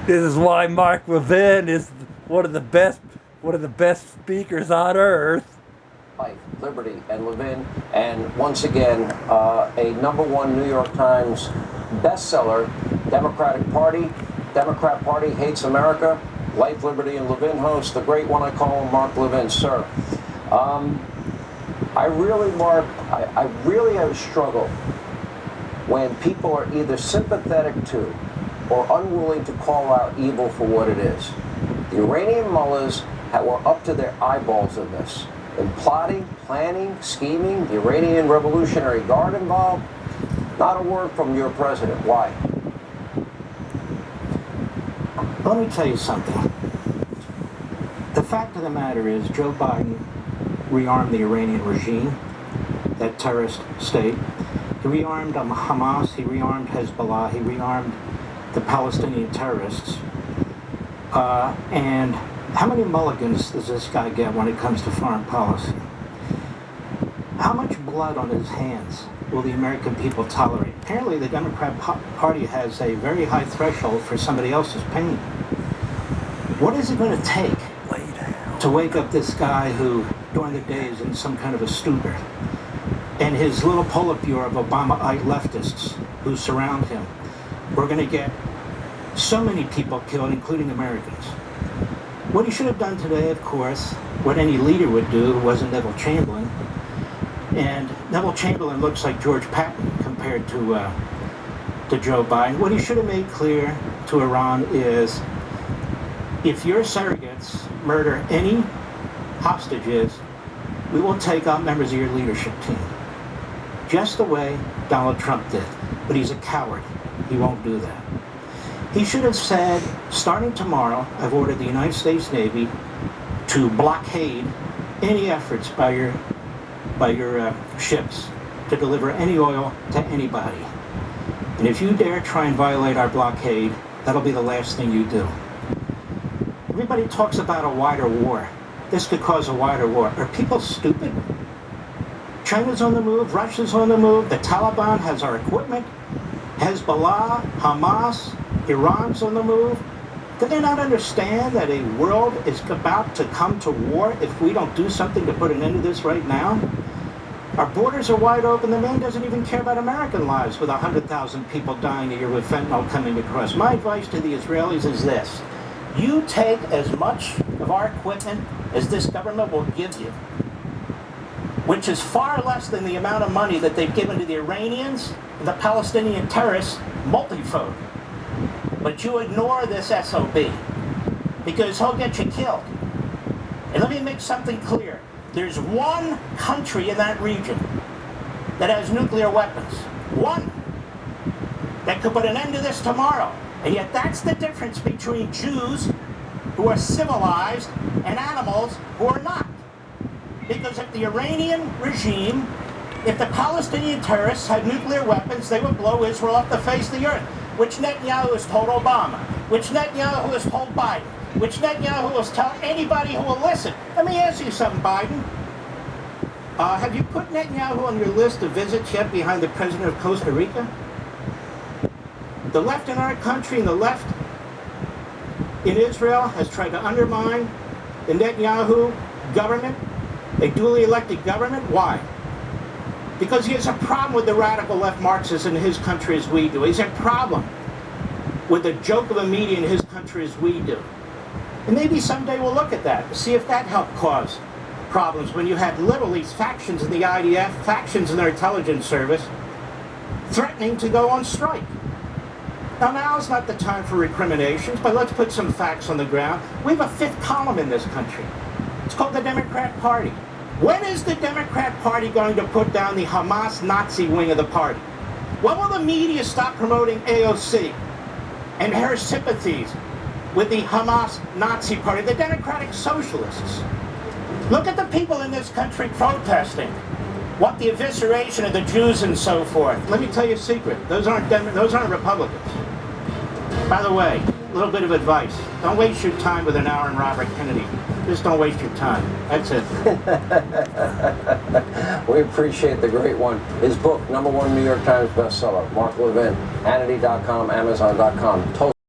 This is why Mark Levin is one of the best speakers on earth. Life, Liberty, and Levin, and once again, a #1 New York Times bestseller, Democrat Party Hates America, Life, Liberty, and Levin host, the great one I call him, Mark Levin, sir. I really have a struggle when people are either sympathetic to or unwilling to call out evil for what it is. The Iranian mullahs were up to their eyeballs in this. In plotting, planning, scheming, the Iranian Revolutionary Guard involved. Not a word from your president. Why? Let me tell you something. The fact of the matter is Joe Biden rearmed the Iranian regime, that terrorist state. He rearmed Hamas, he rearmed Hezbollah, he rearmed the Palestinian terrorists. And how many mulligans does this guy get when it comes to foreign policy? How much blood on his hands will the American people tolerate? Apparently the Democrat Party has a very high threshold for somebody else's pain. What is it going to take to wake up this guy who during the day is in some kind of a stupor, and his little Politburo of Obama-ite leftists who surround him? We're going to get so many people killed, including Americans. What he should have done today, of course, what any leader would do, who wasn't Neville Chamberlain, and Neville Chamberlain looks like George Patton compared to Joe Biden. What he should have made clear to Iran is, if your surrogates murder any hostages, we will take out members of your leadership team. Just the way Donald Trump did. But he's a coward. He won't do that. He should have said, starting tomorrow, I've ordered the United States Navy to blockade any efforts by your ships to deliver any oil to anybody. And if you dare try and violate our blockade, that'll be the last thing you do. Everybody talks about a wider war. This could cause a wider war. Are people stupid? China's on the move, Russia's on the move, the Taliban has our equipment, Hezbollah, Hamas, Iran's on the move. Do they not understand that a world is about to come to war if we don't do something to put an end to this right now? Our borders are wide open. The man doesn't even care about American lives with 100,000 people dying a year with fentanyl coming across. My advice to the Israelis is this. You take as much of our equipment as this government will give you, which is far less than the amount of money that they've given to the Iranians and the Palestinian terrorists multifold. But you ignore this SOB because he'll get you killed. And let me make something clear. There's one country in that region that has nuclear weapons. One. That could put an end to this tomorrow. And yet that's the difference between Jews who are civilized and animals who are not. Because if the Iranian regime, if the Palestinian terrorists had nuclear weapons, they would blow Israel off the face of the earth, which Netanyahu has told Obama, which Netanyahu has told Biden, which Netanyahu will tell anybody who will listen. Let me ask you something, Biden. Have you put Netanyahu on your list of visits yet behind the president of Costa Rica? The left in our country and the left in Israel has tried to undermine the Netanyahu government, a duly elected government. Why? Because he has a problem with the radical left Marxists in his country as we do. He has a problem with the joke of a media in his country as we do. And maybe someday we'll look at that, see if that helped cause problems when you had literally factions in the IDF, factions in their intelligence service, threatening to go on strike. Now is not the time for recriminations, but let's put some facts on the ground. We have a fifth column in this country. It's called the Democrat Party. When is the Democrat Party going to put down the Hamas Nazi wing of the party? When will the media stop promoting AOC and her sympathies with the Hamas Nazi party, the Democratic Socialists? Look at the people in this country protesting. What the evisceration of the Jews and so forth. Let me tell you a secret. Those aren't Republicans. By the way, a little bit of advice. Don't waste your time with an hour and Robert Kennedy. Just don't waste your time. That's it. We appreciate the great one. His book, #1 New York Times bestseller, Mark Levin, Hannity.com, Amazon.com.